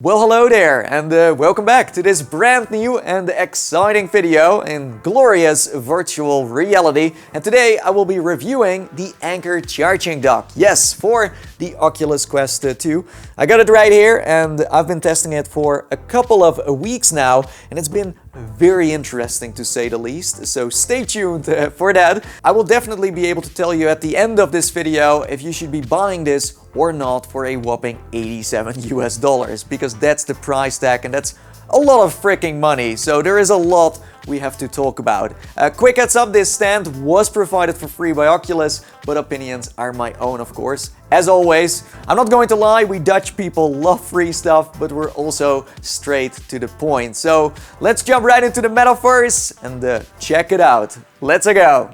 Well, hello there, and welcome back to this brand new and exciting video in glorious virtual reality. And today I will be reviewing the Anker charging dock. Yes, for the Oculus Quest 2. I got it right here, and I've been testing it for a couple of weeks now, and it's been very interesting to say the least. So stay tuned for that. I will definitely be able to tell you at the end of this video if you should be buying this or not for a whopping $87 US, because that's the price tag and that's a lot of freaking money. So there is a lot we have to talk about. Quick heads up, this stand was provided for free by Oculus, but opinions are my own, of course. As always, I'm not going to lie, we Dutch people love free stuff, but we're also straight to the point. So let's jump right into the metaverse and check it out. Let's go!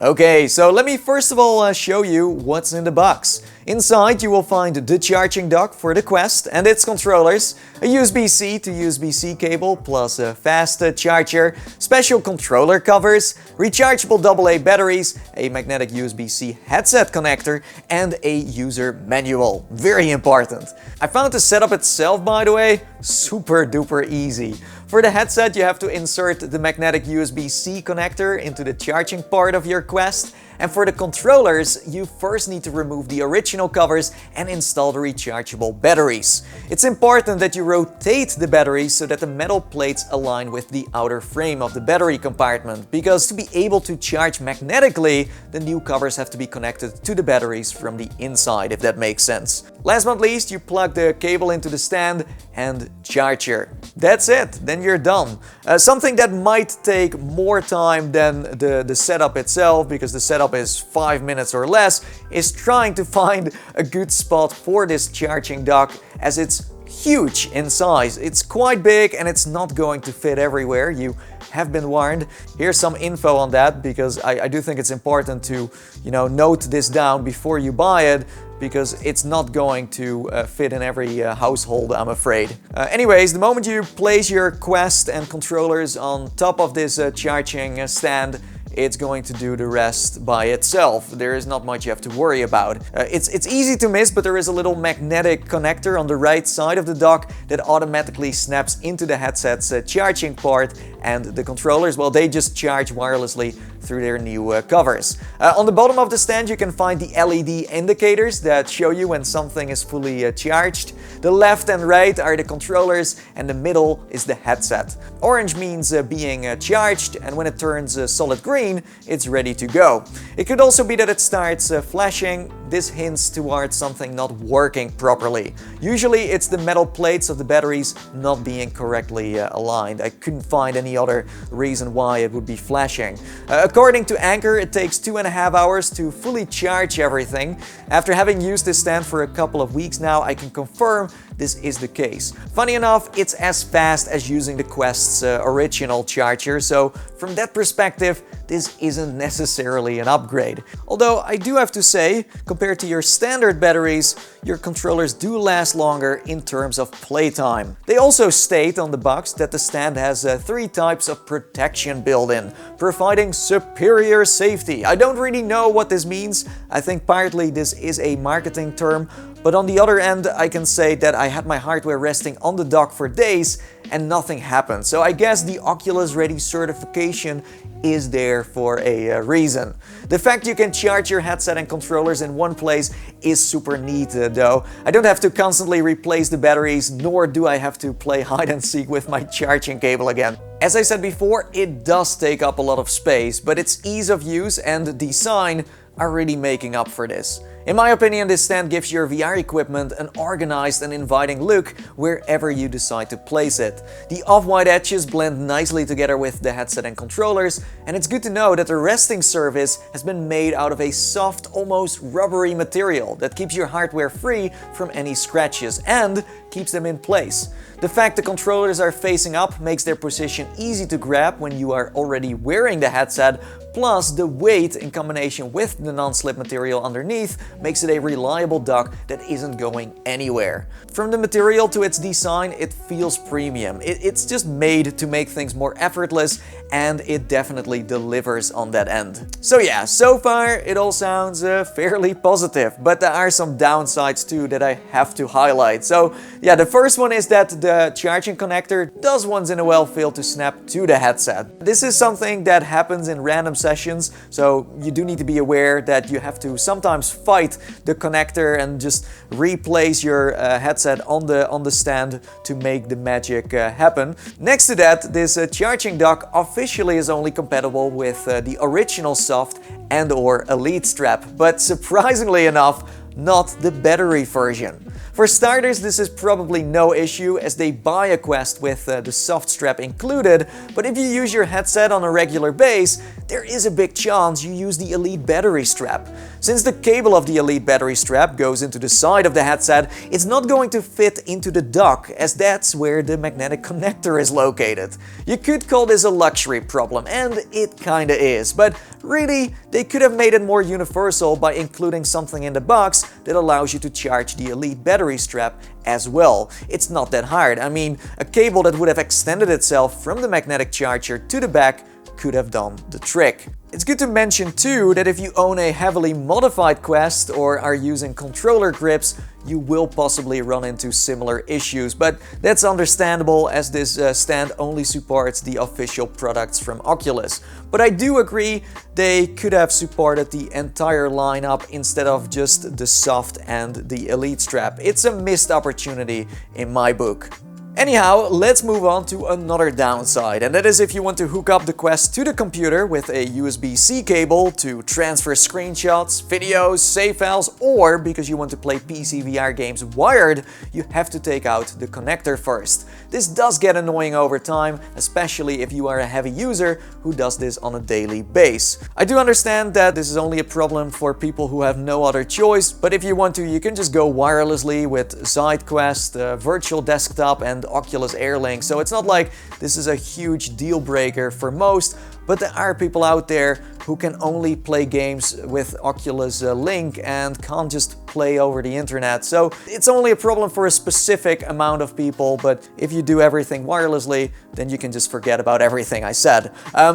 Okay, so let me first of all show you what's in the box. Inside you will find the charging dock for the Quest and its controllers, a USB-C to USB-C cable plus a fast charger, special controller covers, rechargeable AA batteries, a magnetic USB-C headset connector and a user manual. Very important. I found the setup itself, by the way, super duper easy. For the headset you have to insert the magnetic USB-C connector into the charging part of your Quest, and for the controllers you first need to remove the original covers and install the rechargeable batteries. It's important that you rotate the batteries so that the metal plates align with the outer frame of the battery compartment, because to be able to charge magnetically the new covers have to be connected to the batteries from the inside, if that makes sense. Last but not least, you plug the cable into the stand and charger. That's it, then you're done. Something that might take more time than the setup itself, because the setup is 5 minutes or less, is trying to find a good spot for this charging dock, as it's huge in size. It's quite big and it's not going to fit everywhere. You have been warned. Here's some info on that, because I do think it's important to, note this down before you buy it, because it's not going to fit in every household, I'm afraid. Anyways, the moment you place your Quest and controllers on top of this charging stand, it's going to do the rest by itself. There is not much you have to worry about. It's easy to miss, but there is a little magnetic connector on the right side of the dock that automatically snaps into the headset's charging part, and the controllers, well, they just charge wirelessly through their new covers. On the bottom of the stand you can find the LED indicators that show you when something is fully charged. The left and right are the controllers and the middle is the headset. Orange means being charged, and when it turns solid green, it's ready to go. It could also be that it starts flashing. This hints towards something not working properly. Usually it's the metal plates of the batteries not being correctly aligned. I couldn't find any other reason why it would be flashing. According to Anker, it takes 2.5 hours to fully charge everything. After having used this stand for a couple of weeks now, I can confirm this is the case. Funny enough, it's as fast as using the Quest's original charger, so from that perspective, this isn't necessarily an upgrade. Although I do have to say, compared to your standard batteries, your controllers do last longer in terms of playtime. They also state on the box that the stand has 3 types of protection built in, providing superior safety. I don't really know what this means. I think partly this is a marketing term, but on the other end, I can say that I had my hardware resting on the dock for days and nothing happened. So I guess the Oculus Ready certification is there for a reason. The fact you can charge your headset and controllers in one place is super neat though. I don't have to constantly replace the batteries, nor do I have to play hide and seek with my charging cable again. As I said before, it does take up a lot of space, but its ease of use and design are really making up for this. In my opinion, this stand gives your VR equipment an organized and inviting look wherever you decide to place it. The off-white edges blend nicely together with the headset and controllers, and it's good to know that the resting surface has been made out of a soft, almost rubbery material that keeps your hardware free from any scratches and keeps them in place. The fact the controllers are facing up makes their position easy to grab when you are already wearing the headset, plus the weight in combination with the non-slip material underneath makes it a reliable dock that isn't going anywhere. From the material to its design, it feels premium. It's just made to make things more effortless, and it definitely delivers on that end. So yeah, so far it all sounds fairly positive, but there are some downsides too that I have to highlight. So yeah, the first one is that the charging connector does once in a while fail to snap to the headset. This is something that happens in random sessions, so you do need to be aware that you have to sometimes fight the connector and just replace your headset on the stand to make the magic happen. Next to that, this charging dock officially is only compatible with the original soft and/or elite strap, but surprisingly enough, not the battery version. For starters, this is probably no issue as they buy a Quest with the soft strap included, but if you use your headset on a regular base, there is a big chance you use the Elite battery strap. Since the cable of the Elite battery strap goes into the side of the headset, it's not going to fit into the dock, as that's where the magnetic connector is located. You could call this a luxury problem, and it kinda is, but really, they could have made it more universal by including something in the box that allows you to charge the Elite battery strap as well. It's not that hard. I mean, a cable that would have extended itself from the magnetic charger to the back could have done the trick. It's good to mention too that if you own a heavily modified Quest or are using controller grips, you will possibly run into similar issues, but that's understandable as this stand only supports the official products from Oculus. But I do agree they could have supported the entire lineup instead of just the soft and the Elite strap. It's a missed opportunity in my book. Anyhow, let's move on to another downside, and that is if you want to hook up the Quest to the computer with a USB-C cable to transfer screenshots, videos, save files, or because you want to play PC VR games wired, you have to take out the connector first. This does get annoying over time, especially if you are a heavy user who does this on a daily basis. I do understand that this is only a problem for people who have no other choice, but if you want to, you can just go wirelessly with SideQuest, Virtual Desktop, and Oculus Airlink, so it's not like this is a huge deal breaker for most, but there are people out there who can only play games with Oculus Link and can't just play over the internet. So it's only a problem for a specific amount of people, but if you do everything wirelessly, then you can just forget about everything I said.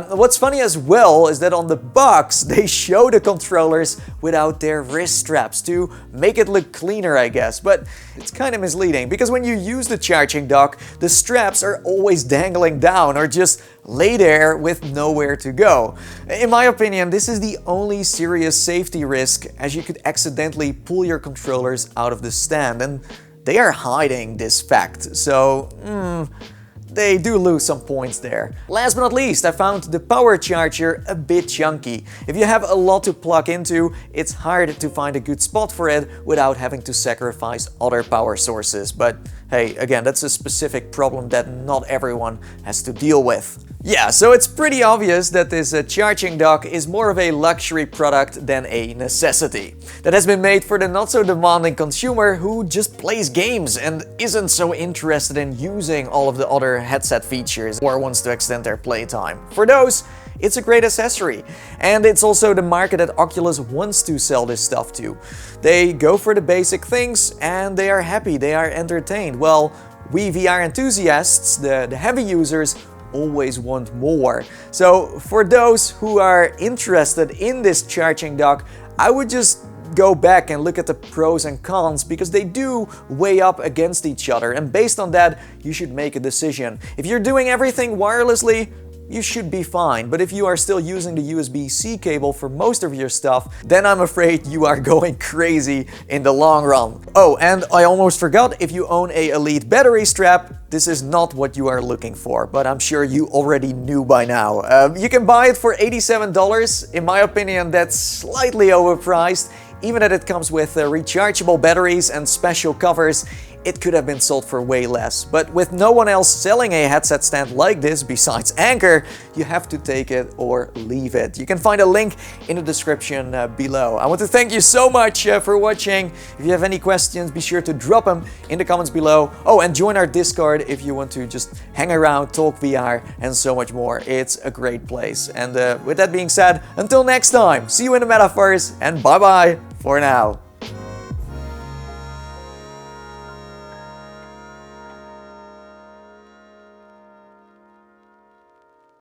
What's funny as well is that on the box, they show the controllers without their wrist straps to make it look cleaner, I guess, but it's kind of misleading because when you use the charging dock, the straps are always dangling down or just lay there with nowhere to go. In my opinion, this is the only serious safety risk, as you could accidentally pull your controllers out of the stand, and they are hiding this fact, so they do lose some points there. Last but not least, I found the power charger a bit chunky. If you have a lot to plug into, it's hard to find a good spot for it without having to sacrifice other power sources. But hey, again, that's a specific problem that not everyone has to deal with. Yeah, so it's pretty obvious that this charging dock is more of a luxury product than a necessity. That has been made for the not so demanding consumer who just plays games and isn't so interested in using all of the other headset features or wants to extend their playtime. For those, it's a great accessory. And it's also the market that Oculus wants to sell this stuff to. They go for the basic things and they are happy, they are entertained. Well, we VR enthusiasts, the heavy users, always want more. So for those who are interested in this charging dock, I would just go back and look at the pros and cons because they do weigh up against each other, and based on that you should make a decision. If you're doing everything wirelessly, you should be fine, but if you are still using the USB-C cable for most of your stuff, then I'm afraid you are going crazy in the long run. Oh, and I almost forgot, if you own a Elite battery strap, this is not what you are looking for, but I'm sure you already knew by now. You can buy it for $87. In my opinion, that's slightly overpriced. Even that it comes with rechargeable batteries and special covers, it could have been sold for way less. But with no one else selling a headset stand like this besides Anker, you have to take it or leave it. You can find a link in the description below. I want to thank you so much for watching. If you have any questions, be sure to drop them in the comments below. Oh, and join our Discord if you want to just hang around, talk VR, and so much more. It's a great place. And with that being said, until next time, see you in the metaverse, and bye-bye for now.